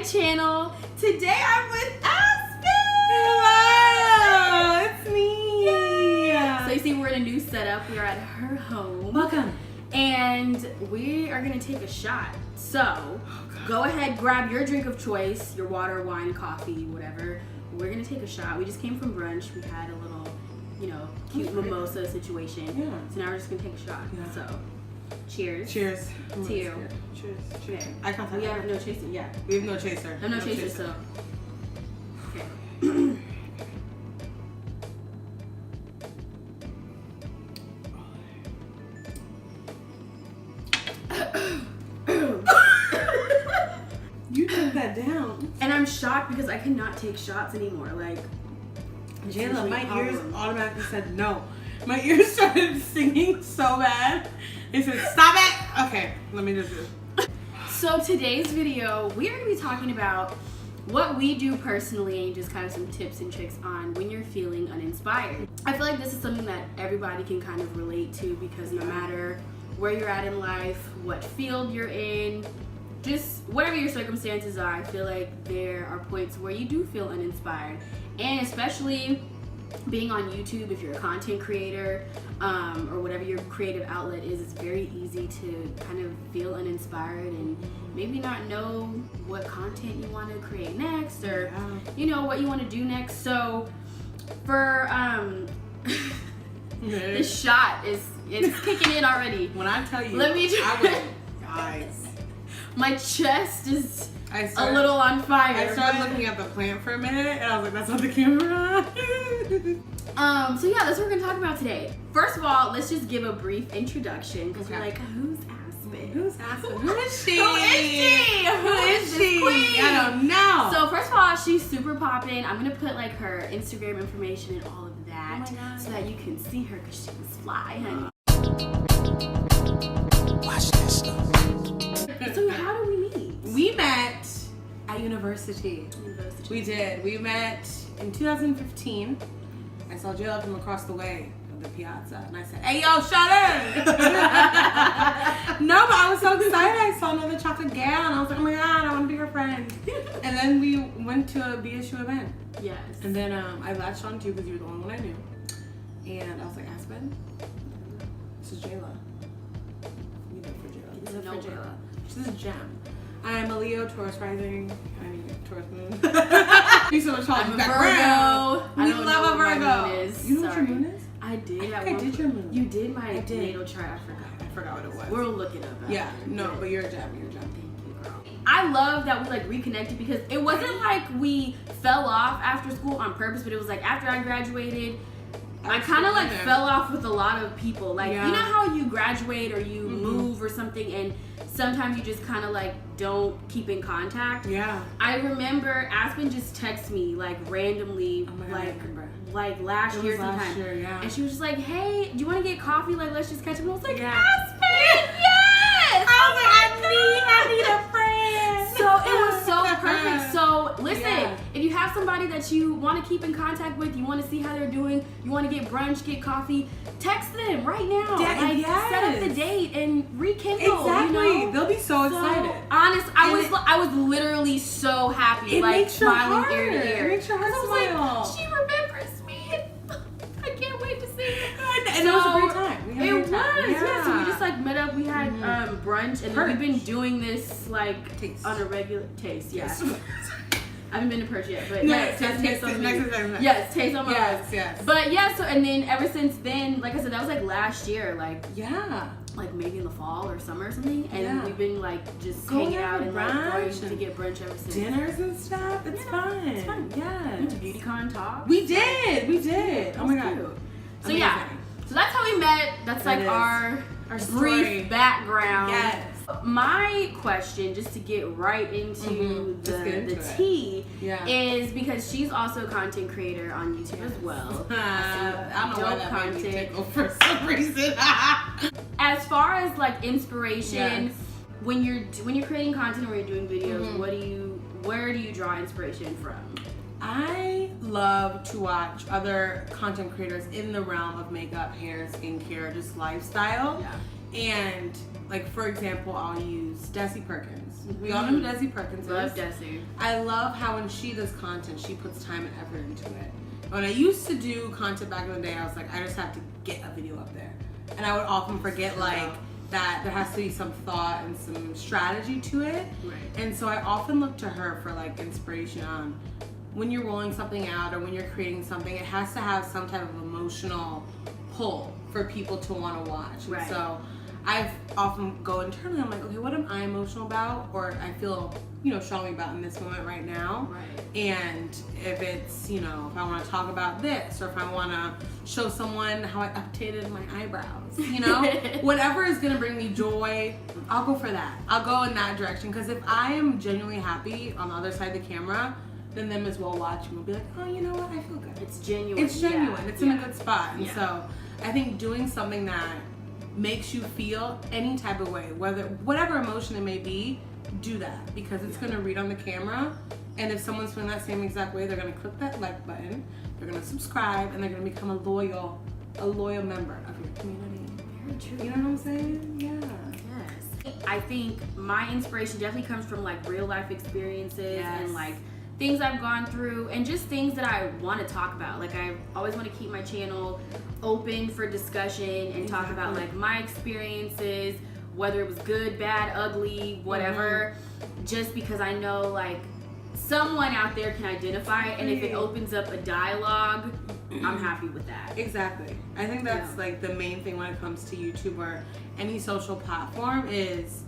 my channel. Today I'm with Aspen. Hello, it's me. Yay. So you see we're in a new setup. We are at her home. Welcome. And we are gonna take a shot. So go ahead, grab your drink of choice, your water, wine, coffee, whatever. We're gonna take a shot. We just came from brunch. We had a little, cute mimosa situation. Yeah. So now we're just gonna take a shot. Yeah. So cheers. Cheers. To you. Cheers. Okay. I can't We have no chaser. Yeah. We have no chaser. I'm no chaser, so. Okay. You took that down. And I'm shocked because I cannot take shots anymore. Like, Jayla, my ears automatically said no. My ears started singing so bad. They said, stop it! Okay, let me just do it. So today's video, we are going to be talking about what we do personally and just kind of some tips and tricks on when you're feeling uninspired. I feel like this is something that everybody can kind of relate to because no matter where you're at in life, what field you're in, just whatever your circumstances are, I feel like there are points where you do feel uninspired. And especially being on YouTube, if you're a content creator or whatever your creative outlet is, it's very easy to kind of feel uninspired and maybe not know what content you want to create next or what you want to do next. So for this shot it's kicking in already. When I tell you, Let me guys. My chest is a started, little on fire. I started looking at the plant for a minute and I was like, that's not the camera. So yeah, that's what we're gonna talk about today. First of all, let's just give a brief introduction because we're like, who's Aspen? Who's Aspen? Who is she? Who is she? Who is she? Queen? I don't know. So first of all, she's super poppin'. I'm gonna put like her Instagram information and all of that so that you can see her because she was fly, honey. Watch this stuff. So how do we meet? We met at university. We did. We met in 2015. I saw Jayla from across the way of the piazza, and I said, "Hey, yo, shut up!" No, but I was so excited. I saw another chocolate gal, and I was like, "Oh my god, I want to be her friend." And then we went to a BSU event. Yes. And then I latched on to you because you were the only one I knew. And I was like, Aspen, this is Jayla. You live for Jayla. You live for Jayla. She's a gem. I'm a Leo, Taurus rising. I mean, Taurus moon. You so much I'm a background. Virgo. We love a Virgo. You know what your moon is? I did. I did your moon. You did my natal chart. I forgot what it was. We'll look it up. Yeah, no, but you're a gem. You're a gem. Thank you, girl. I love that we like reconnected because it wasn't like we fell off after school on purpose, but it was like after I graduated, I kind of like fell off with a lot of people. Like, you know how you graduate or you move or something and sometimes you just kind of like don't keep in contact. Yeah. I remember Aspen just texted me like randomly, like last year sometime. And she was just like, "Hey, do you want to get coffee? Like, let's just catch up." And I was like, "Aspen, yes!" I was like, I need a friend. So it was so perfect. So listen, if you have somebody that you want to keep in contact with, you want to see how they're doing, you want to get brunch, get coffee, text them right now. Set up the date and rekindle. Exactly. They'll be so excited. Honest, I was literally so happy. It like makes your smiling heart. ear to ear. It makes your heart smile. Like, she remembers me. I can't wait to see her. And it was a great time. It was. Yeah. So we just like met up. We had brunch, and then we've been doing this like on a regular taste. Yeah. I haven't been to Perch yet, but taste on my lips. Yes. But yeah, so and then ever since then, like I said, that was like last year, like maybe in the fall or summer or something, and we've been like just hanging out and like going to get brunch ever since. Dinners and stuff. It's fun. It's fun. Yeah. We went to BeautyCon talk. We did. Oh my god. Cute. So so that's how we met. That's like our brief background. Yes. My question, just to get right into the tea, is because she's also a content creator on YouTube as well. I don't know why that made me tickle for some reason. As far as like inspiration, when you're creating content or you're doing videos, where do you draw inspiration from? I love to watch other content creators in the realm of makeup, hair, skincare, just lifestyle. And like, for example, I'll use Desi Perkins. We all know who Desi Perkins is. Love Desi. I love how when she does content, she puts time and effort into it. When I used to do content back in the day, I was like, I just have to get a video up there. And I would often forget like that there has to be some thought and some strategy to it. Right. And so I often look to her for like inspiration on when you're rolling something out or when you're creating something, it has to have some type of emotional pull for people to want to watch. Right. And so I often go internally, I'm like, okay, what am I emotional about? Or I feel, strongly about in this moment right now. Right. And if it's, if I want to talk about this, or if I want to show someone how I updated my eyebrows, whatever is going to bring me joy, I'll go for that. I'll go in that direction. Because if I am genuinely happy on the other side of the camera, then them as well watching will be like, oh, you know what? I feel good. It's genuine. It's genuine. Yeah. It's in a good spot. And Yeah. so I think doing something that makes you feel any type of way, whatever emotion it may be, do that, because it's going to read on the camera. And if someone's feeling that same exact way, they're going to click that like button, they're going to subscribe, and they're going to become a loyal member of your community. Very true. You know what I'm saying? Yeah. Yes. I think my inspiration definitely comes from like real life experiences Yes. and like things I've gone through and just things that I want to talk about. Like I always want to keep my channel open for discussion and talk about like my experiences, whether it was good, bad, ugly, whatever, just because I know like someone out there can identify it, and if it opens up a dialogue, I'm happy with that. Exactly. I think that's like the main thing when it comes to YouTube or any social platform is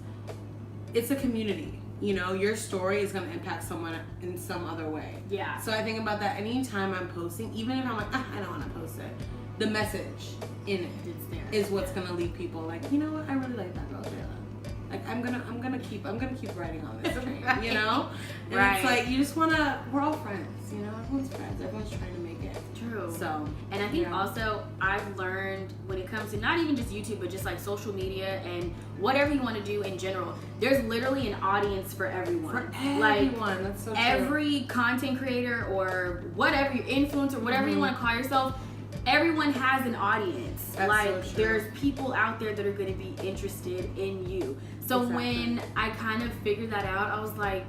it's a community. Your story is going to impact someone in some other way. Yeah. So I think about that anytime I'm posting, even if I'm like, I don't want to post it, the message in it It's there. is what's going to lead people like, you know what, I really like that girl, Jayla. Like I'm gonna keep writing on this train, Right. And Right. it's like you just wanna, we're all friends, everyone's friends, everyone's trying to make it. True. So, and I think also I've learned when it comes to not even just YouTube, but just like social media and whatever you want to do in general, there's literally an audience for everyone. For everyone, that's so true. Every content creator or whatever, influencer, whatever you want to call yourself, everyone has an audience. That's like so true. there's people out there that are going to be interested in you. So when I kind of figured that out, I was like,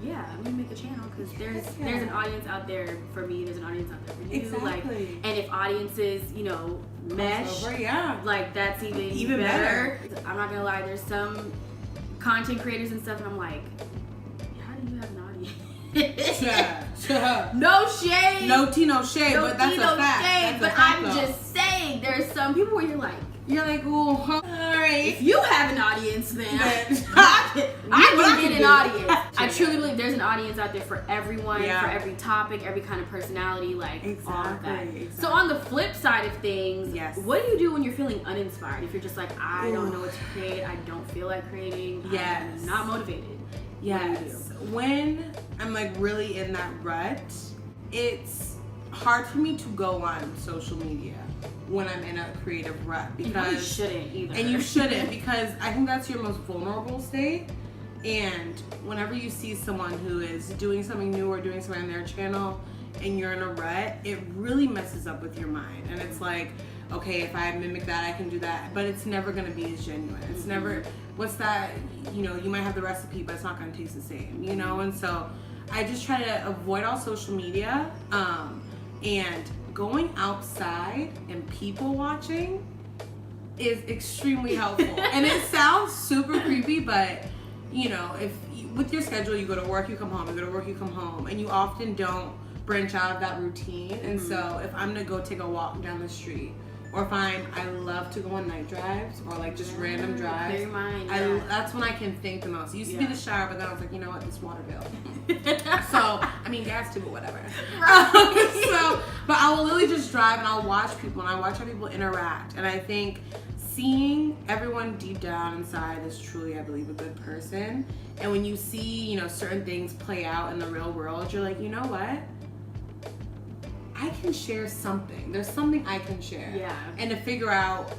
yeah, I'm gonna make a channel because there's an audience out there for me. There's an audience out there for you. Exactly. Like, and if audiences, mesh, Crossover, like that's even better. I'm not gonna lie. There's some content creators and stuff, and I'm like, how do you have an audience? No shade. No tea, no shade, but that's a fact. Shade, but I'm just saying, there's some people where you're like, ooh, all right. if you have an audience, then I can get an audience. I truly believe there's an audience out there for everyone, for every topic, every kind of personality, like all of that. Exactly. So on the flip side of things, Yes. what do you do when you're feeling uninspired? If you're just like, I don't know what to create, I don't feel like creating, I'm not motivated. Yes. What do you do? When I'm like really in that rut, it's hard for me to go on social media when I'm in a creative rut, because you shouldn't either. And you shouldn't, because I think that's your most vulnerable state. And whenever you see someone who is doing something new or doing something on their channel and you're in a rut, it really messes up with your mind. And it's like, okay, if I mimic that, I can do that, but it's never going to be as genuine. It's never, what's that, you might have the recipe, but it's not going to taste the same, And so I just try to avoid all social media, and going outside and people watching is extremely helpful. And it sounds super creepy, but if with your schedule, you go to work, you come home, you go to work, you come home, and you often don't branch out of that routine. And so if I'm gonna go take a walk down the street, or if I love to go on night drives or like just random drives. Clear your mind, That's when I can think the most. It used to be the shower, but then I was like, you know what, this water bill. So, I mean, gas too, but whatever. But I will literally just drive and I'll watch people, and I watch how people interact. And I think seeing everyone deep down inside is truly, I believe, a good person. And when you see, certain things play out in the real world, you're like, you know what? I can share something. There's something I can share. Yeah. And to figure out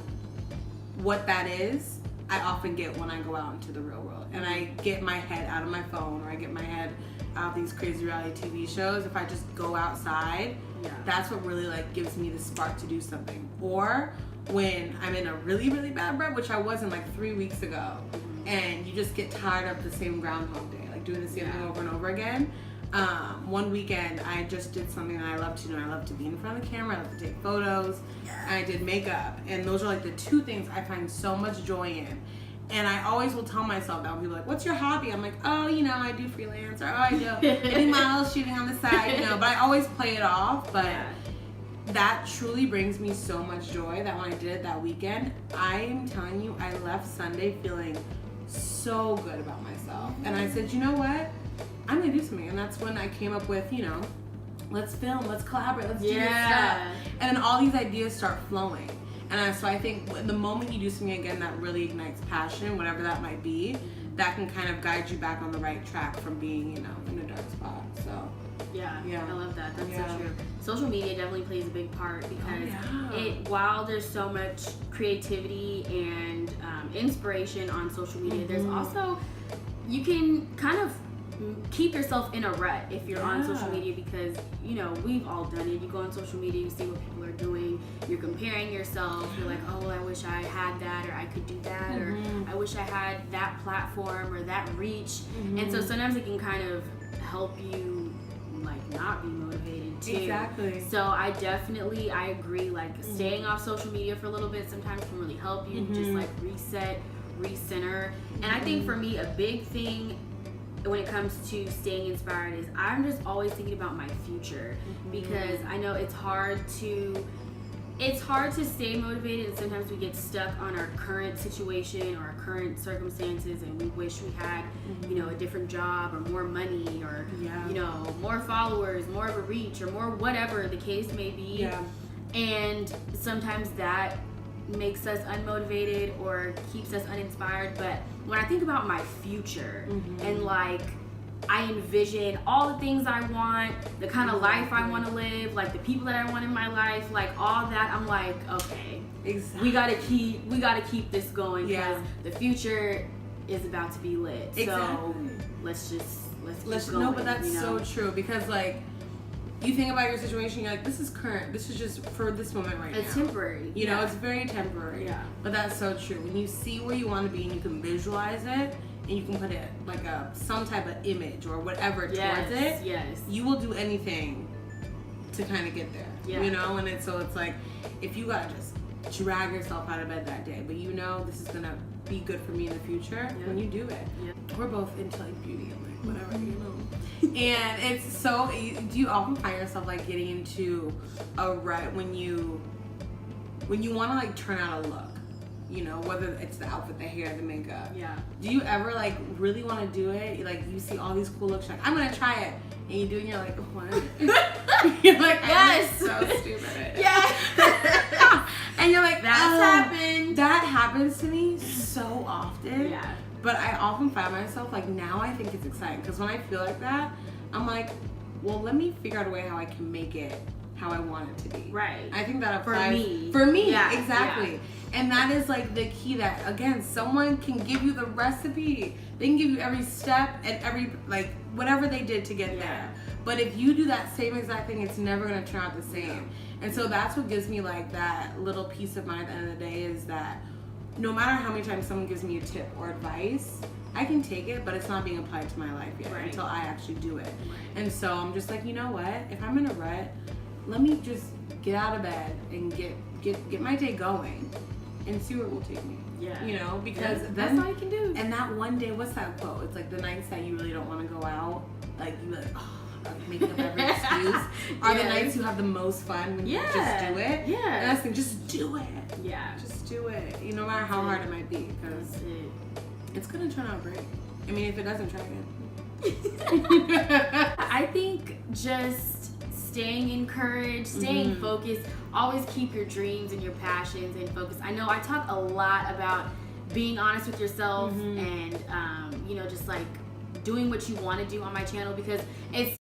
what that is, I often get when I go out into the real world. And I get my head out of my phone, or I get my head these crazy reality TV shows, if I just go outside, that's what really like gives me the spark to do something. Or when I'm in a really, really bad rut, which I wasn't like 3 weeks ago, and you just get tired of the same Groundhog Day, like doing the same thing over and over again. One weekend, I just did something that I love to do. I love to be in front of the camera. I love to take photos. And I did makeup. And those are like the two things I find so much joy in. And I always will tell myself that when people are like, what's your hobby? I'm like, oh, you know, I do freelance. Or, oh, I do models shooting on the side, you know. But I always play it off. But that truly brings me so much joy that when I did it that weekend, I'm telling you, I left Sunday feeling so good about myself. And I said, you know what? I'm gonna do something. And that's when I came up with, you know, let's film, let's collaborate, let's do this stuff. And then all these ideas start flowing. And so I think the moment you do something again that really ignites passion, whatever that might be, that can kind of guide you back on the right track from being, you know, in a dark spot. So yeah, I love that. That's so true. Social media definitely plays a big part because while there's so much creativity and inspiration on social media, there's also, you can kind of keep yourself in a rut if you're on social media, because you know, we've all done it. You go on social media, you see what people are doing, you're comparing yourself, you're like, oh, I wish I had that, or I could do that, or I wish I had that platform or that reach. And so sometimes it can kind of help you like not be motivated too. Exactly. So I agree, like staying off social media for a little bit sometimes can really help you just like reset, recenter. And I think for me, a big thing when it comes to staying inspired is I'm just always thinking about my future, because I know it's hard to stay motivated, and sometimes we get stuck on our current situation or our current circumstances, and we wish we had you know, a different job or more money or you know, more followers, more of a reach, or more whatever the case may be. And sometimes that makes us unmotivated or keeps us uninspired. But when I think about my future and like I envision all the things I want, the kind of life I want to live, like the people that I want in my life, like all that, I'm like, okay, we gotta keep this going, because the future is about to be lit. So let's keep going. No, but that's so true, because like you think about your situation, you're like, this is current. This is just for this moment right now. It's temporary. You know, it's very temporary. But that's so true. When you see where you want to be and you can visualize it, and you can put it like some type of image or whatever towards it, you will do anything to kind of get there. You know, and it's like, if you gotta just drag yourself out of bed that day, but you know this is gonna be good for me in the future, when you do it. We're both into like beauty and like whatever, you know. And it's so, do you often find yourself like getting into a rut when you want to like turn out a look, you know, whether it's the outfit, the hair, the makeup? Do you ever like really want to do it? Like you see all these cool looks, you're like, I'm gonna try it, and you do it and you're like, what? You're like, yes, so stupid. And you're like, that's happened. That happens to me so often. But I often find myself like, now I think it's exciting, because when I feel like that, I'm like, well, let me figure out a way how I can make it how I want it to be. I think that applies for me. Exactly. And that is like the key, that again, someone can give you the recipe. They can give you every step and every, like, whatever they did to get there. But if you do that same exact thing, it's never going to turn out the same. And so that's what gives me like that little peace of mind at the end of the day, is that no matter how many times someone gives me a tip or advice, I can take it, but it's not being applied to my life yet until I actually do it. And so I'm just like, you know what? If I'm in a rut, let me just get out of bed and get my day going and see where it will take me. You know, because then that's all you can do. And that one day, what's that quote? It's like the nights that you really don't want to go out, like you like, oh, I'm making up every excuse, are the nights you have the most fun when you just do it. And that's the thing, just do it. Just do it. You know, no matter how hard it might be, because it's gonna turn out great. I mean, if it doesn't, try again. I think just staying encouraged, staying focused, always keep your dreams and your passions in focus. I know I talk a lot about being honest with yourself and, you know, just like doing what you want to do on my channel, because it's...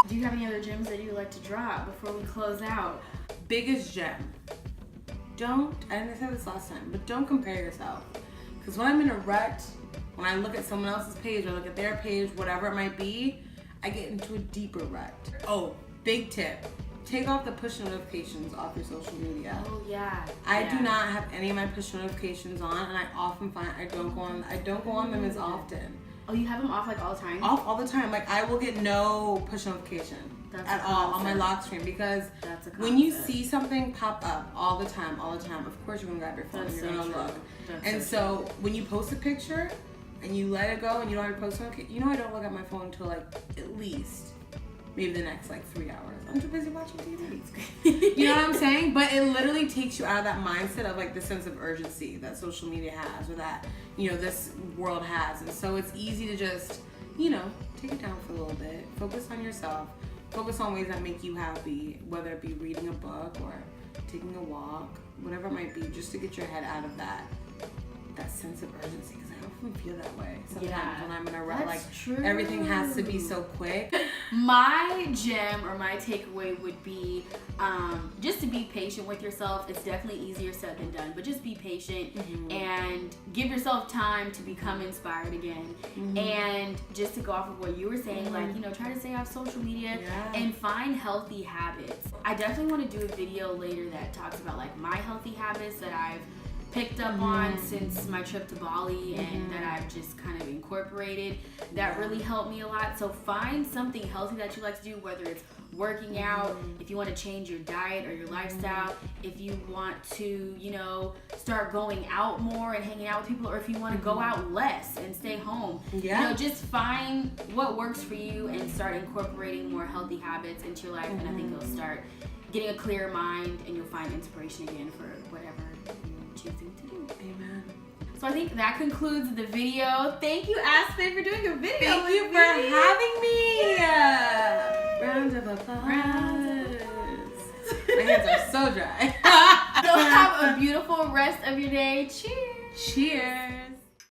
Do you have any other gems that you would like to drop before we close out? Biggest gem. I didn't say this last time, but don't compare yourself. Because when I'm in a rut, when I look at someone else's page or look at their page, whatever it might be, I get into a deeper rut. Oh, big tip. Take off the push notifications off your social media. Oh yeah. I do not have any of my push notifications on, and I often find I don't go on them as often. Oh, you have them off like all the time? Off all the time. Like I will get no push notification at all on my lock screen because when you see something pop up all the time, of course you're gonna grab your phone and you're gonna look. And so when you post a picture and you let it go and you don't have to post it, I don't look at my phone until like at least maybe the next like 3 hours. I'm too busy watching TV. You know what I'm saying? But it literally takes you out of that mindset of like the sense of urgency that social media has or that, this world has. And so it's easy to just, take it down for a little bit. Focus on yourself. Focus on ways that make you happy, whether it be reading a book or taking a walk, whatever it might be, just to get your head out of that sense of urgency. Because I often feel that way sometimes when I'm in a rut. Like everything has to be so quick. My gem or my takeaway would be just to be patient with yourself. It's definitely easier said than done, but just be patient and give yourself time to become inspired again. And just to go off of what you were saying, like, try to stay off social media and find healthy habits. I definitely want to do a video later that talks about like my healthy habits that I've picked up on since my trip to Bali and that I've just kind of incorporated that really helped me a lot. So find something healthy that you like to do, whether it's working out, if you want to change your diet or your lifestyle, if you want to, start going out more and hanging out with people, or if you want to go out less and stay home. Just find what works for you and start incorporating more healthy habits into your life, and I think you'll start getting a clearer mind and you'll find inspiration again for whatever choosing to do. Amen. So I think that concludes the video. Thank you, Aspen, for doing a video. Thank you for having me. Yay! Round of applause. My hands are so dry. So have a beautiful rest of your day. Cheers. Cheers.